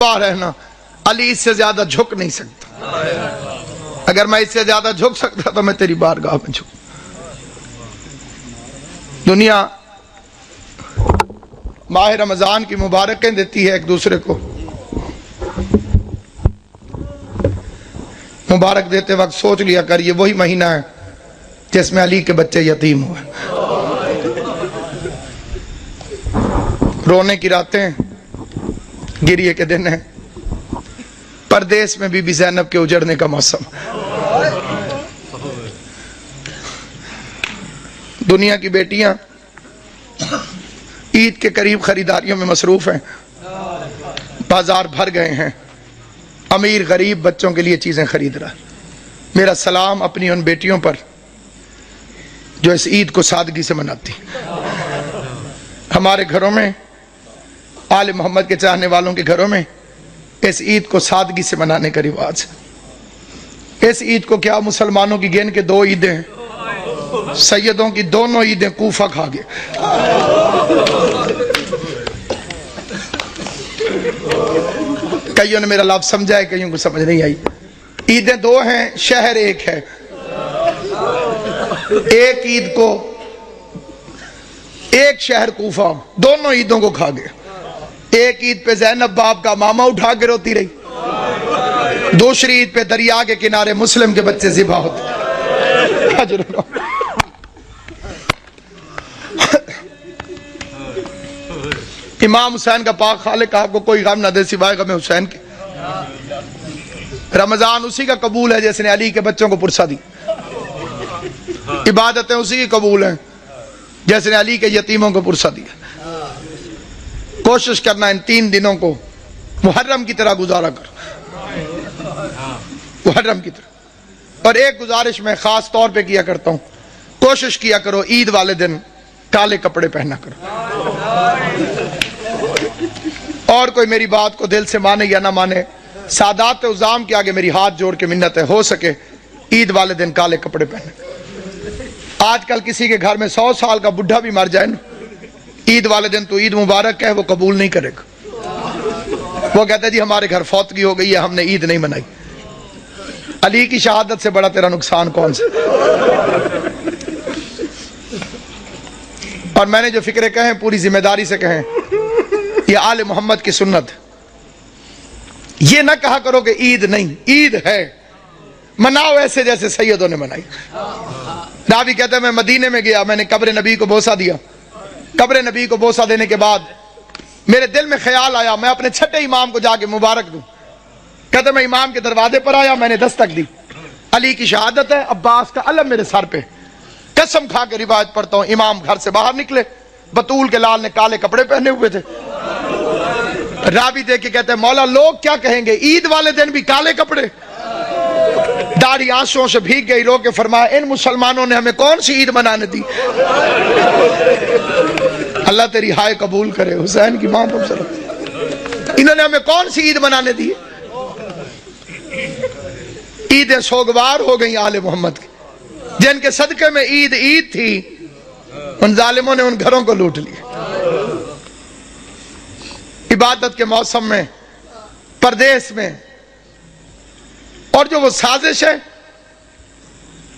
رہنا علی اس سے زیادہ جھک نہیں سکتا. اگر میں اس سے زیادہ جھک سکتا تو میں تیری بارگاہ میں جھک. دنیا ماہ رمضان کی مبارکیں دیتی ہے ایک دوسرے کو. مبارک دیتے وقت سوچ لیا کر یہ وہی مہینہ ہے جس میں علی کے بچے یتیم ہوئے. رونے کی راتیں، گریے کے دن ہیں. پردیس میں بی بی زینب کے اجڑنے کا موسم. دنیا کی بیٹیاں عید کے قریب خریداریوں میں مصروف ہیں. بازار بھر گئے ہیں. امیر غریب بچوں کے لیے چیزیں خرید رہا. میرا سلام اپنی ان بیٹیوں پر جو اس عید کو سادگی سے مناتی. ہمارے گھروں میں، آل محمد کے چاہنے والوں کے گھروں میں اس عید کو سادگی سے منانے کا رواج ہے. اس عید کو کیا مسلمانوں کی گن کے 2 عیدیں ہیں. سیدوں کی دونوں عیدیں کوفہ کھا گئے. کئیوں نے میرا لفظ سمجھا ہے، کئیوں کو سمجھ نہیں آئی. عیدیں 2 ہیں، شہر ایک ہے. ایک عید کو ایک شہر کوفہ دونوں عیدوں کو کھا گئے. ایک عید پہ زینب باپ کا ماما اٹھا کے روتی رہی. دوسری عید پہ دریا کے کنارے مسلم کے بچے ذبح ہوتے. امام حسین کا پاک خالق آپ کو کوئی غم نہ دے سوائے غم حسین کے. رمضان اسی کا قبول ہے جس نے علی کے بچوں کو پرسا دی. عبادتیں اسی کی قبول ہیں جیسے نے علی کے یتیموں کو پرسا دیا. کوشش کرنا ان 3 دنوں کو محرم کی طرح گزارا کر. محرم کی طرح. اور ایک گزارش میں خاص طور پہ کیا کرتا ہوں، کوشش کیا کرو عید والے دن کالے کپڑے پہنا کرو. اور کوئی میری بات کو دل سے مانے یا نہ مانے، سادات عظام کے آگے میری ہاتھ جوڑ کے منت ہے، ہو سکے عید والے دن کالے کپڑے پہنے. آج کل کسی کے گھر میں 100 سال کا بڈھا بھی مر جائے نا، عید والے دن تو عید مبارک ہے وہ قبول نہیں کرے گا. وہ کہتا ہے جی ہمارے گھر فوتگی ہو گئی ہے، ہم نے عید نہیں منائی. علی کی شہادت سے بڑا تیرا نقصان کون سا؟ اور میں نے جو فکرے کہیں پوری ذمہ داری سے کہیں، یہ آل محمد کی سنت. یہ نہ کہا کرو کہ عید نہیں، عید ہے، مناؤ ایسے جیسے سیدوں نے منائی. راوی کہتا ہے میں مدینے میں گیا، میں نے قبر نبی کو بوسہ دیا. قبر نبی کو بوسہ دینے کے بعد میرے دل میں خیال آیا میں اپنے چھٹے امام کو جا کے مبارک دوں. کہتا میں امام کے دروازے پر آیا، میں نے دستک دی. علی کی شہادت ہے، عباس کا علم میرے سر پہ. قسم کھا کے روایت پڑھتا ہوں، امام گھر سے باہر نکلے، بطول کے لال نے کالے کپڑے پہنے ہوئے تھے. راوی دیکھ کے کہتے ہیں مولا لوگ کیا کہیں گے، عید والے دن بھی کالے کپڑے. داڑھی آنسوؤں سے بھیگ گئی. رو کے فرمایا ان مسلمانوں نے ہمیں کون سی عید منانے دی. اللہ تیری ہائے قبول کرے. حسین کی ماں پر انہوں نے ہمیں کون سی عید منانے دی. عیدیں سوگوار ہو گئی آل محمد کی، جن کے صدقے میں عید عید تھی ان ظالموں نے ان گھروں کو لوٹ لیا. عبادت کے موسم میں، پردیس میں، اور جو وہ سازش ہے،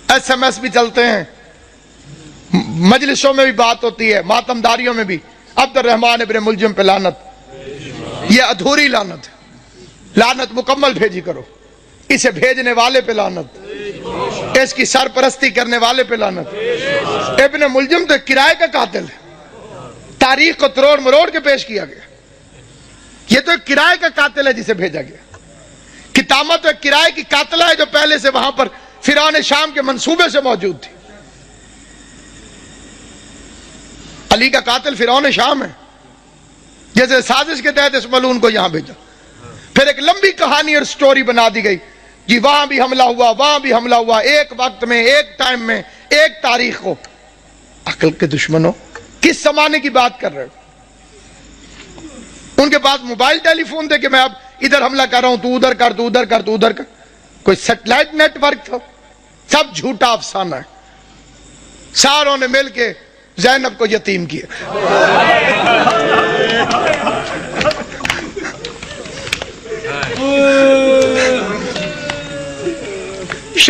SMS بھی چلتے ہیں، مجلسوں میں بھی بات ہوتی ہے، ماتم داریوں میں بھی. عبد الرحمن ابن ملجم پہ لعنت، یہ ادھوری لعنت ہے. لعنت مکمل بھیجی کرو. اسے بھیجنے والے پہ لعنت، اس کی سرپرستی کرنے والے پہ لعنت. ابن ملجم تو کرائے کا قاتل ہے، تاریخ کو تروڑ مروڑ کے پیش کیا گیا. یہ تو ایک کرائے کا قاتل ہے جسے بھیجا گیا. کتامہ تو ایک کرائے کی قاتلہ ہے جو پہلے سے وہاں پر فرعون شام کے منصوبے سے موجود تھی. علی کا قاتل فرعون شام ہے، جیسے سازش کے تحت اس ملعون کو یہاں بھیجا. پھر ایک لمبی کہانی اور سٹوری بنا دی گئی جی وہاں بھی حملہ ہوا، وہاں بھی حملہ ہوا، ایک وقت میں، ایک ٹائم میں، ایک تاریخ کو. عقل کے دشمنوں، کس زمانے کی بات کر رہے ہو؟ ان کے پاس موبائل ٹیلی فون تھے کہ میں اب ادھر حملہ کر رہا ہوں، تو ادھر کر، تو ادھر کر، تو ادھر کر. کوئی سیٹلائٹ نیٹ ورک تھا؟ سب جھوٹا افسانہ ہے. ساروں نے مل کے زینب کو یتیم کیا.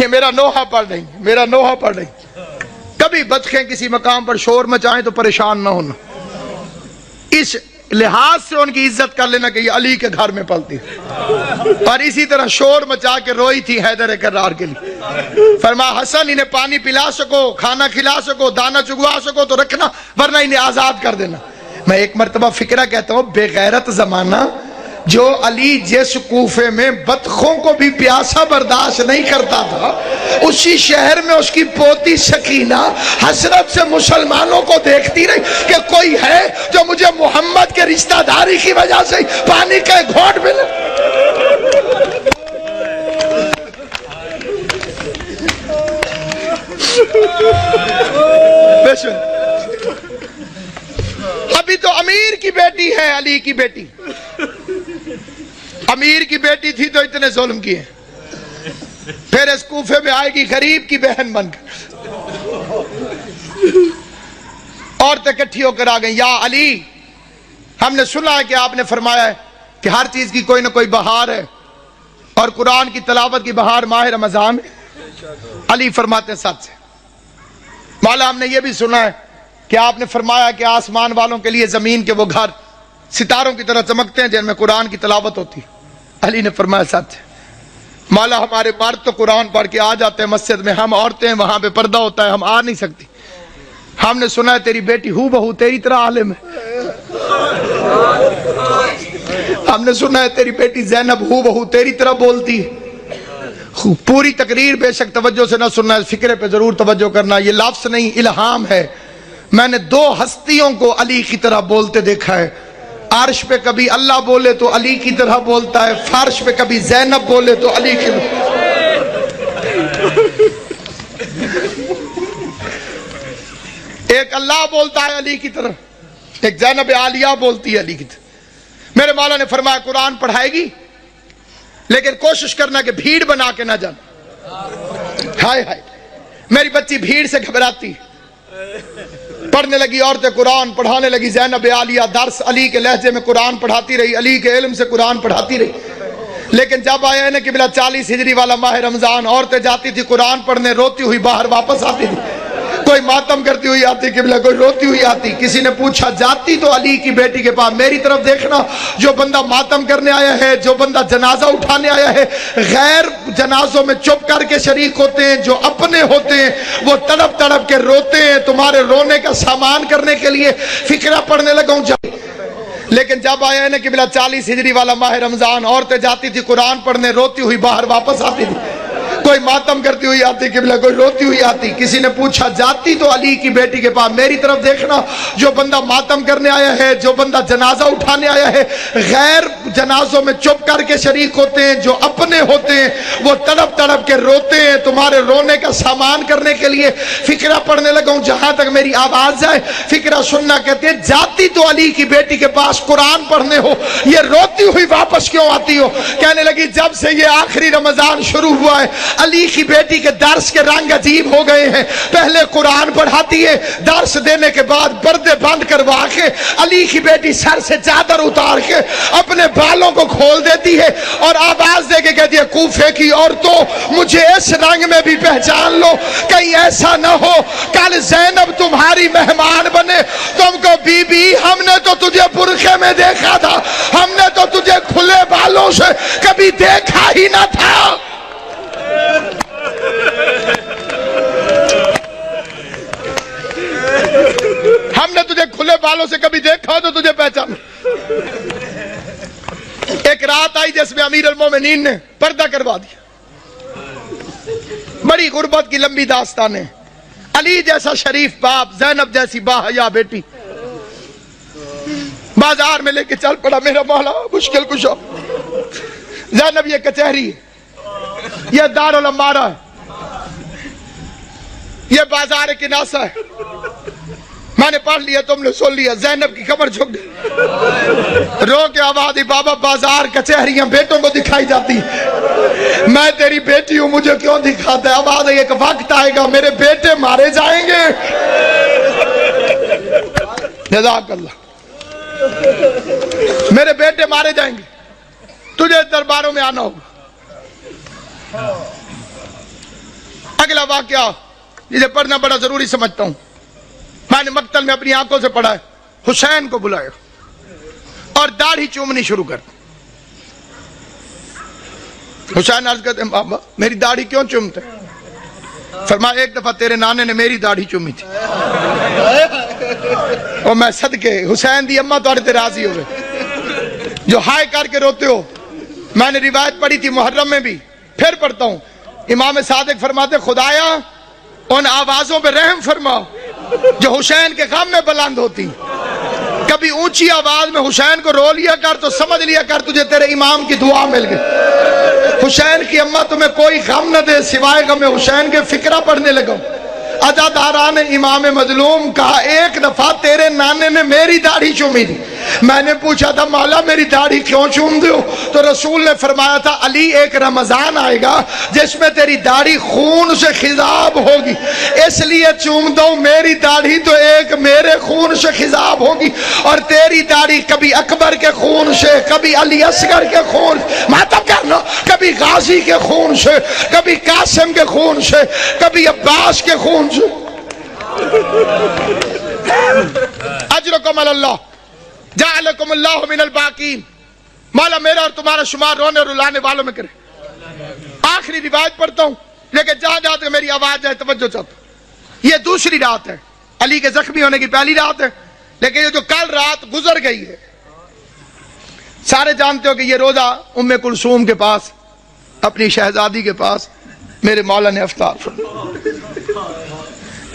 یہ میرا نوحہ پڑھ نہیں، میرا نوحہ پڑھ نہیں۔ کبھی بطخیں کسی مقام پر شور مچائیں تو پریشان نہ ہونا، اس لحاظ سے ان کی عزت کر لینا کہ یہ علی کے گھر میں پلتی ہے۔ اور اسی طرح شور مچا کے روئی تھی حیدر کرار کے لیے، فرمایا حسن انہیں پانی پلا سکو، کھانا کھلا سکو، دانہ چگوا سکو تو رکھنا، ورنہ انہیں آزاد کر دینا۔ میں ایک مرتبہ فکرہ کہتا ہوں، بے غیرت زمانہ جو علی جس کوفے میں بطخوں کو بھی پیاسا برداشت نہیں کرتا تھا، اسی شہر میں اس کی پوتی سکینہ حسرت سے مسلمانوں کو دیکھتی رہی کہ کوئی ہے جو مجھے محمد کے رشتہ داری کی وجہ سے پانی کا ایک گھونٹ ملے۔ ابھی تو امیر کی بیٹی ہے علی کی بیٹی، امیر کی بیٹی تھی تو اتنے ظلم کیے، پھر اس کوفے میں آئے گی غریب کی بہن بن کر، عورتیں اکٹھی ہو کر آ گئیں، یا علی ہم نے سنا ہے کہ آپ نے فرمایا ہے کہ ہر چیز کی کوئی نہ کوئی بہار ہے، اور قرآن کی تلاوت کی بہار ماہ رمضان ہے۔ علی فرماتے سچ ہے مولا، ہم نے یہ بھی سنا ہے کہ آپ نے فرمایا کہ آسمان والوں کے لیے زمین کے وہ گھر ستاروں کی طرح چمکتے ہیں جن میں قرآن کی تلاوت ہوتی۔ علی نے فرمایا سچ ہے مولا، ہمارے مرد تو قرآن پڑھ کے آ جاتے ہیں مسجد میں، ہم عورتیں ہیں وہاں پہ پردہ ہوتا ہے، ہم آ نہیں سکتی۔ ہم نے سنا ہے تیری بیٹی ہو بہو تیری طرح عالم ہے، ہم نے سنا ہے تیری بیٹی زینب ہو بہو تیری طرح بولتی ہے۔ پوری تقریر بے شک توجہ سے نہ سننا، اس فکرے پہ ضرور توجہ کرنا، یہ لفظ نہیں الہام ہے۔ میں نے دو ہستیوں کو علی کی طرح بولتے دیکھا ہے، عرش پہ کبھی اللہ بولے تو علی کی طرح بولتا ہے، فرش پہ کبھی زینب بولے تو علی کی طرح۔ ایک اللہ بولتا ہے علی کی طرح، ایک زینب عالیہ بولتی ہے علی کی طرح۔ میرے مولا نے فرمایا قرآن پڑھائے گی لیکن کوشش کرنا کہ بھیڑ بنا کے نہ جانا۔ ہائے ہائے، میری بچی بھیڑ سے گھبراتی، پڑھنے لگی عورتیں قرآن پڑھانے لگی، زینب عالیہ درس علی کے لہجے میں قرآن پڑھاتی رہی، علی کے علم سے قرآن پڑھاتی رہی۔ لیکن جب آیا ہے کہ بلا 40 ہجری والا ماہ رمضان، عورتیں جاتی تھی قرآن پڑھنے، روتی ہوئی باہر واپس آتی تھی، کوئی ماتم کرتی ہوئی آتی قبلہ، کوئی روتی ہوئی آتی۔ کسی نے پوچھا جاتی تو علی کی بیٹی کے پاس، میری طرف دیکھنا، جو بندہ ماتم کرنے آیا ہے، جو بندہ جنازہ اٹھانے آیا ہے، غیر جنازوں میں چپ کر کے شریک ہوتے ہیں، جو اپنے ہوتے ہیں وہ تڑپ تڑپ کے روتے ہیں، تمہارے رونے کا سامان کرنے کے لیے فکرہ پڑھنے لگا ہوں۔ لیکن جب آیا ہے نا کہ بلا 40 ہجری والا ماہ رمضان، عورتیں جاتی تھی قرآن پڑھنے، روتی ہوئی باہر واپس آتی تھی، کوئی ماتم کرتی ہوئی آتی قبلہ، کوئی روتی ہوئی آتی۔ کسی نے پوچھا جاتی تو علی کی بیٹی کے پاس، میری طرف دیکھنا، جو بندہ ماتم کرنے آیا ہے، جو بندہ جنازہ اٹھانے آیا ہے، غیر جنازوں میں چپ کر کے شریک ہوتے ہیں، جو اپنے ہوتے ہیں وہ تڑپ تڑپ کے روتے ہیں، تمہارے رونے کا سامان کرنے کے لیے فکرہ پڑھنے لگا ہوں۔ جہاں تک میری آواز جائے فکرہ سننا۔ کہتے ہیں جاتی تو علی کی بیٹی کے پاس قرآن پڑھنے ہو، یہ روتی ہوئی واپس کیوں آتی ہو؟ کہنے لگی جب سے یہ آخری رمضان شروع ہوا ہے، علی کی بیٹی کے درس کے رنگ عجیب ہو گئے ہیں۔ پہلے قرآن پڑھاتی ہے، درس دینے کے بعد پردے بند کروا کے علی کی بیٹی سر سے چادر اتار کے اپنے بالوں کو کھول دیتی ہے اور آواز دے کے کہتی ہے کوفے کی عورتوں مجھے اس رنگ میں بھی پہچان لو، کہیں ایسا نہ ہو کل زینب تمہاری مہمان بنے، تم کو بی بی ہم نے تو تجھے برقعے میں دیکھا تھا، ہم نے تو تجھے کھلے بالوں سے کبھی دیکھا ہی نہ تھا۔ ہم نے تجھے کھلے بالوں سے کبھی دیکھا تو تجھے پہچان۔ ایک رات آئی جس میں امیر المومنین نے پردہ کروا دیا، بڑی غربت کی لمبی داستان ہے۔ علی جیسا شریف باپ، زینب جیسی باحیا بیٹی، بازار میں لے کے چل پڑا میرا مولا مشکل کشا۔ زینب یہ کچہری ہے، یہ دارالامارہ ہے، یہ بازار کناسہ ہے، میں نے پڑھ لیا تم نے سن لیا۔ زینب کی کمر جھک گئی، رو کے آواز دی بابا بازار کچہریاں بیٹوں کو دکھائی جاتی، میں تیری بیٹی ہوں مجھے کیوں دکھاتا ہے؟ آواز ہے ایک وقت آئے گا میرے بیٹے مارے جائیں گے۔ جزاک اللہ، میرے بیٹے مارے جائیں گے، تجھے درباروں میں آنا ہوگا۔ اگلا واقعہ جسے پڑھنا بڑا ضروری سمجھتا ہوں، میں نے مقتل میں اپنی آنکھوں سے پڑھا ہے، حسین کو بلایا اور داڑھی چومنی شروع کر دی۔ حسین عرض کرتے ہیں بابا میری داڑھی کیوں چومتے؟ فرمایا ایک دفعہ تیرے نانے نے میری داڑھی چومی تھی اور میں صدقے حسین دی اماں تھوڑے تے راضی ہوئے جو ہائے کر کے روتے ہو۔ میں نے روایت پڑھی تھی محرم میں بھی، پھر پڑھتا ہوں، امام صادق فرماتے خدایا ان آوازوں پہ رحم فرما جو حسین کے غم میں بلند ہوتی، کبھی اونچی آواز میں حسین کو رو لیا کر تو سمجھ لیا کر تجھے تیرے امام کی دعا مل گئی۔ حسین کی اماں تمہیں کوئی غم نہ دے سوائے غم حسین کے فکرہ پڑھنے لگا۔ عزاداران امام مظلوم کہا ایک دفعہ تیرے نانے نے میری داڑھی چومی تھی۔ میں نے پوچھا تھا مولا میری داڑھی کیوں چوم دو؟ تو رسول نے فرمایا تھا علی ایک رمضان آئے گا جس میں تیری داڑھی خون سے خضاب ہوگی، اس لیے چوم دو میری داڑھی تو ایک میرے خون سے خضاب ہوگی، اور تیری داڑھی کبھی اکبر کے خون سے، کبھی علی اصغر کے خون، ماتم کرنا، کبھی غازی کے خون سے، کبھی قاسم کے خون سے، کبھی عباس کے خون سے۔ اجرکم اللہ جعلکم اللہ من الباقین، مولا میرا اور تمہارا شمار رونے اور رلانے والوں میں کرے۔ آخری روایت پڑھتا ہوں لیکن جہاں جہاں تک میری آواز جائے توجہ چاہتا ہوں۔ یہ دوسری رات ہے، علی کے زخمی ہونے کی پہلی رات ہے، لیکن یہ جو کل رات گزر گئی ہے، سارے جانتے ہو کہ یہ روزہ ام کلثوم کے پاس، اپنی شہزادی کے پاس میرے مولا نے افطار فرمایا۔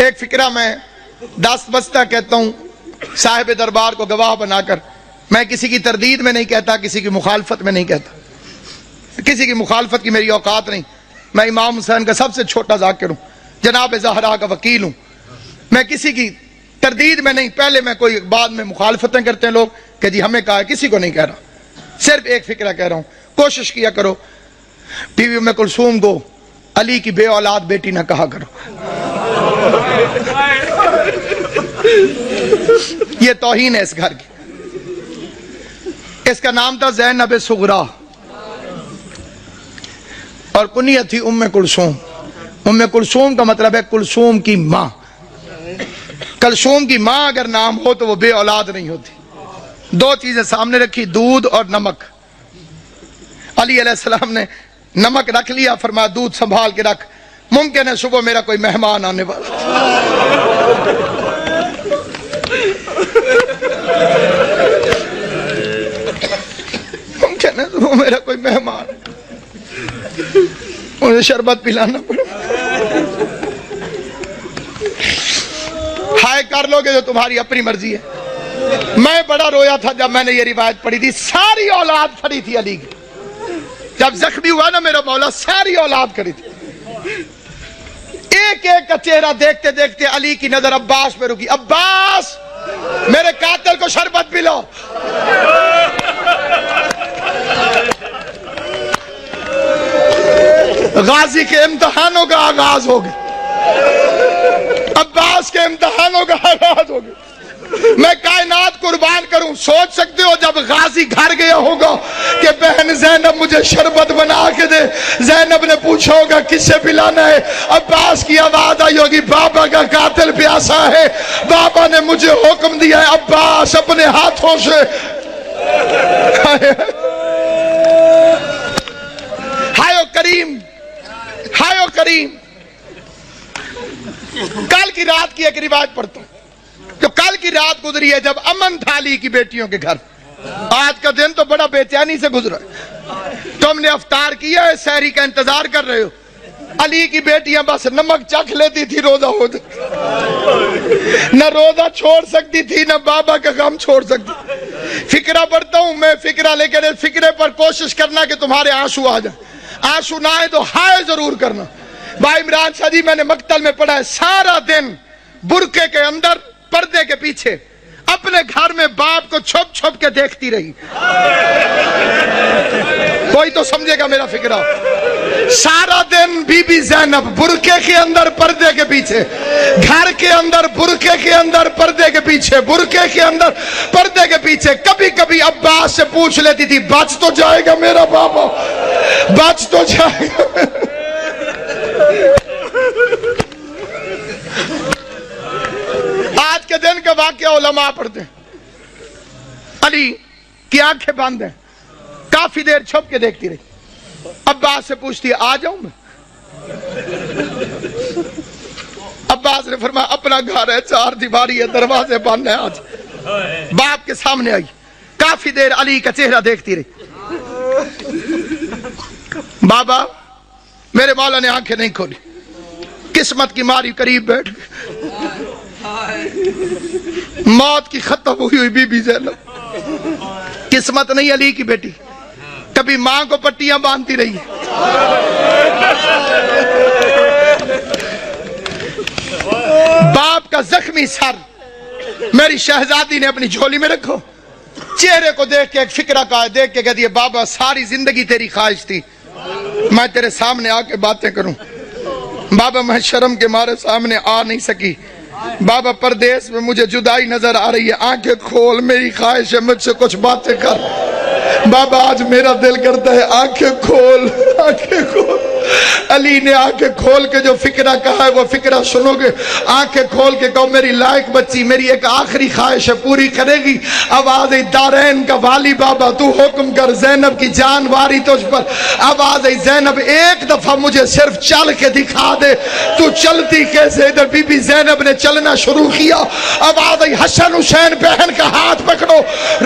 ایک فکرہ میں دست بستہ کہتا ہوں صاحب دربار کو گواہ بنا کر، میں کسی کی تردید میں نہیں کہتا، کسی کی مخالفت میں نہیں کہتا، کسی کی مخالفت کی میری اوقات نہیں، میں امام حسین کا سب سے چھوٹا ذاکر ہوں، جناب زہرا کا وکیل ہوں، میں کسی کی تردید میں نہیں، پہلے میں کوئی بعد میں مخالفتیں کرتے ہیں لوگ کہ جی ہمیں کہا ہے، کسی کو نہیں کہہ رہا، صرف ایک فکرہ کہہ رہا ہوں، کوشش کیا کرو بیوی ام کلثوم کو علی کی بے اولاد بیٹی نہ کہا کرو۔ یہ توہین ہے اس گھر کی۔ اس کا نام تھا زینب صغرا اور کنیت تھی ام کلثوم۔ ام کلثوم کا مطلب ہے کلثوم کی ماں۔ کلثوم کی ماں اگر نام ہو تو وہ بے اولاد نہیں ہوتی۔ دو چیزیں سامنے رکھی، دودھ اور نمک۔ علی علیہ السلام نے نمک رکھ لیا، فرمایا دودھ سنبھال کے رکھ، ممکن ہے صبح میرا کوئی مہمان آنے والا۔ ممکن ہے صبح میرا کوئی مہمان، مجھے شربت پلانا پڑے۔ ہائے کر لو گے جو تمہاری اپنی مرضی ہے۔ میں بڑا رویا تھا جب میں نے یہ روایت پڑھی تھی، ساری اولاد کھڑی تھی علی کی، جب زخمی ہوا نا میرا مولا ساری اولاد کھڑی تھی، ایک ایک کا چہرہ دیکھتے دیکھتے علی کی نظر عباس پہ رکی، عباس میرے قاتل کو شربت پلاؤ۔ غازی کے امتحانوں کا آغاز ہو گیا، عباس کے امتحانوں کا آغاز ہو گیا۔ میں کائنات قربان کروں، سوچ سکتے ہو جب غازی گھر گیا ہوگا کہ بہن زینب مجھے شربت بنا کے دے، زینب نے پوچھا ہوگا کس سے پلانا ہے، عباس کی آواز آئی ہوگی بابا کا قاتل پیاسا ہے، بابا نے مجھے حکم دیا ہے عباس اپنے ہاتھوں سے۔ ہائے کریم، ہائے کریم۔ کل کی رات کی ایک روایت پڑھتا ہوں، جو کل کی رات گزری ہے جب امن تھا علی کی بیٹیوں کے گھر۔ آج کا دن تو بڑا بے چینی سے گزرا ہے، تم نے افطار کیا ہے، سحری کا انتظار کر رہے ہو، علی کی بیٹیاں بس نمک چکھ لیتی تھی روزہ ہو جائے، نہ روزہ چھوڑ سکتی تھی نہ بابا کا غم چھوڑ سکتی۔ فکرہ پڑھتا ہوں میں، فکرہ لے کے فکرے پر کوشش کرنا کہ تمہارے آنسو آ جائیں، آنسو نہ آئے تو ہائے ضرور کرنا۔ بھائی عمران شاہ جی میں نے مقتل میں پڑھا ہے، سارا دن برقعے کے اندر پردے کے پیچھے اپنے گھر میں باپ کو چھپ چھپ کے دیکھتی رہی۔ کوئی تو سمجھے گا میرا فکرہ۔ سارا دن بی بی زینب برقعے کے اندر پردے کے پیچھے، گھر کے اندر برقعے کے اندر پردے کے پیچھے، برقعے کے اندر پردے کے پیچھے، کبھی کبھی عباس سے پوچھ لیتی تھی بچ تو جائے گا میرا بابا، بچ تو جائے گا۔ کے دن کا واقعہ علماء پڑھتے ہیں. علی کی آنکھیں بند ہیں, کافی دیر چھپ کے دیکھتی رہی. عباس سے پوچھتی ہے آ جاؤں میں؟ عباس نے فرمایا اپنا گھر ہے, چار دیواری ہے, دروازے بند ہیں, آج. باپ کے سامنے آئی, کافی دیر علی کا چہرہ دیکھتی رہی. بابا میرے مولا نے آنکھیں نہیں کھولی, قسمت کی ماری قریب بیٹھ گئی. موت کی ختم ہوئی ہوئی بی بی زینب, قسمت نہیں علی کی بیٹی, کبھی ماں کو پٹیاں باندھتی رہی. باپ کا زخمی سر میری شہزادی نے اپنی جھولی میں رکھو. چہرے کو دیکھ کے ایک فکرہ کا ہے, دیکھ کے کہتی ہے بابا ساری زندگی تیری خواہش تھی میں تیرے سامنے آ کے باتیں کروں. بابا میں شرم کے مارے سامنے آ نہیں سکی. بابا پردیس میں مجھے جدائی نظر آ رہی ہے, آنکھیں کھول, میری خواہش ہے مجھ سے کچھ باتیں کر. بابا آج میرا دل کرتا ہے آنکھیں کھول, آنکھیں کھول. علی نے آنکھیں کھول کے جو فکرہ کہا ہے وہ فکرہ سنو گے. آنکھیں کھول کے کہو میری لائق بچی میری ایک آخری خواہش ہے, پوری کرے گی. آواز دارین کا والی بابا تو حکم کر, زینب کی جان واری تجھ پر. آواز زینب ایک دفعہ مجھے صرف چل کے دکھا دے, تو چلتی کیسے؟ ادھر بی بی زینب نے چلنا شروع کیا. آواز حسن حسین بہن کا ہاتھ پکڑو,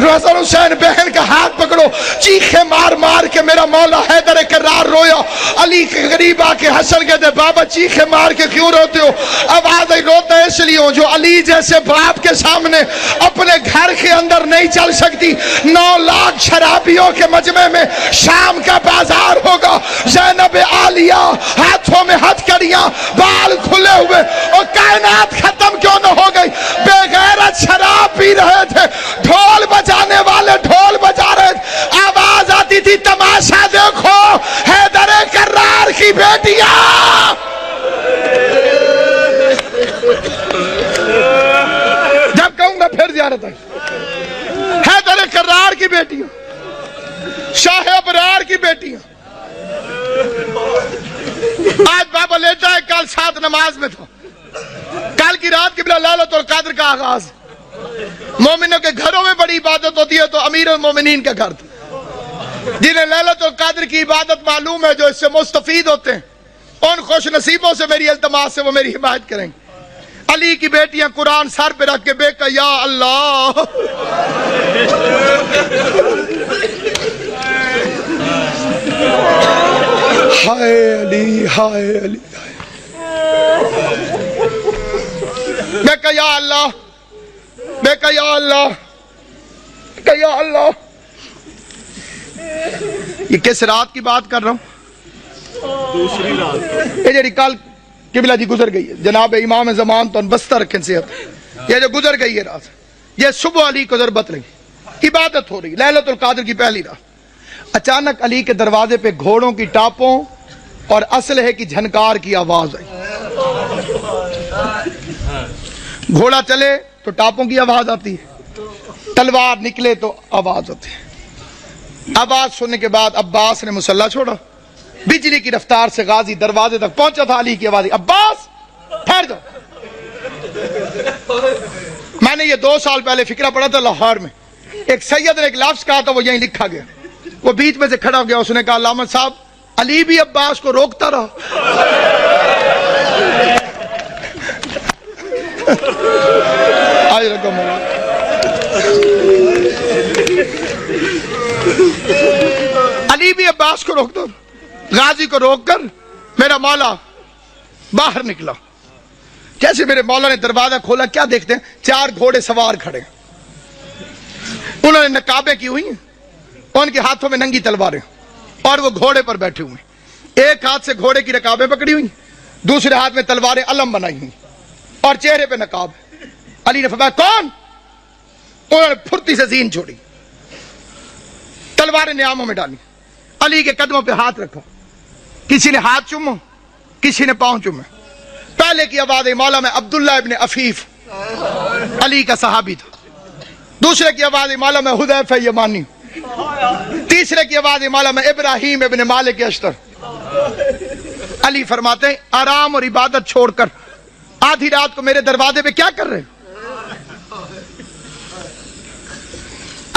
حسن حسین بہن کا ہاتھ پکڑو. چیخے مار مار کے میرا مولا حیدر کرار رویا. علی کے قریب آ کے حسن کہتے بابا چیخے مار کے کیوں روتے ہو؟ آواز روتا اس لیے ہوں جو علی جیسے باپ کے سامنے اپنے گھر کے اندر نہیں چل سکتی. 9 لاکھ شرابیوں کے مجمع میں شام کا بازار ہوگا, زینب عالیہ ہاتھوں میں ہتھکڑیاں, بال کھلے ہوئے, اور کائنات ختم کیوں نہ ہو گئی؟ بے غیرت شراب پی رہے تھے, ڈھول بجانے والے ڈھول بجا رہے تھے, آواز آتی تھی تماشا دیکھو حیدر کرار کی بیٹیاں. جب کہوں گا پھر زیارت ہے. حیدر کرار کی بیٹیاں, شاہ ابرار کی بیٹیاں. آج بابا لیتا ہے, کل 7 نماز میں تھا, کل کی رات کی بلا لیلۃ القدر کا آغاز. مومنوں کے گھروں میں بڑی عبادت ہوتی ہے تو امیر المومنین کا گھر تھا. جنہیں لیلۃ القدر کی عبادت معلوم ہے, جو اس سے مستفید ہوتے ہیں, ان خوش نصیبوں سے میری التماس سے وہ میری حمایت کریں گے. علی کی بیٹیاں قرآن سر پہ رکھ کے بے کہ یا اللہ ہائے علی, ہائے علی, بے کہ یا اللہ, بے کہ یا اللہ, کہ یا اللہ. یہ کس رات کی بات کر رہا ہوں؟ دوسری رات. یہ جڑی کل قبلہ جی گزر گئی ہے, جناب امام زمان تو بستہ رکھیں صحت, یہ جو گزر گئی ہے رات, یہ صبح علی کو ضربت رہی, عبادت ہو رہی, لیلۃ القدر کی پہلی رات. اچانک علی کے دروازے پہ گھوڑوں کی ٹاپوں اور اسلحے کی جھنکار کی آواز آئی. گھوڑا چلے تو ٹاپوں کی آواز آتی ہے, تلوار نکلے تو آواز ہوتی ہے. آواز سننے کے بعد عباس نے مسلح چھوڑا, بجلی کی رفتار سے غازی دروازے تک پہنچا تھا. علی کی آواز, عباس ٹھہر جاؤ. میں نے یہ 2 سال پہلے فکرہ پڑھا تھا لاہور میں, ایک سید نے ایک لفظ کہا تھا, وہ یہیں لکھا گیا. وہ بیچ میں سے کھڑا ہو گیا, اس نے کہا علامہ صاحب علی بھی عباس کو روکتا رہا. آج رقم علی بھی عباس کو روک دو. غازی کو روک کر میرا مولا باہر نکلا. جیسے میرے مولا نے دروازہ کھولا, کیا دیکھتے ہیں؟ 4 گھوڑے سوار کھڑے, انہوں نے نقابیں کی ہوئی ہیں, ان کے ہاتھوں میں ننگی تلواریں, اور وہ گھوڑے پر بیٹھے ہوئے. ایک ہاتھ سے گھوڑے کی رکابیں پکڑی ہوئی, دوسرے ہاتھ میں تلواریں علم بنائی ہوئی, اور چہرے پہ نقاب. علی نے فرمایا کون؟ انہوں نے پھرتی سے زین چھوڑی, تلواریں نیاموں میں ڈالی, علی کے قدموں پہ ہاتھ رکھا. کسی نے ہاتھ چومو, کسی نے پاؤں چومے. پہلے کی آواز مولا میں عبداللہ ابن عفیف علی کا صحابی تھا. دوسرے کی آواز مولا میں حذیفہ یمانی. تیسرے کی آواز مولا میں ابراہیم ابن مالک اشتر. علی فرماتے ہیں آرام اور عبادت چھوڑ کر آدھی رات کو میرے دروازے پہ کیا کر رہے ہیں؟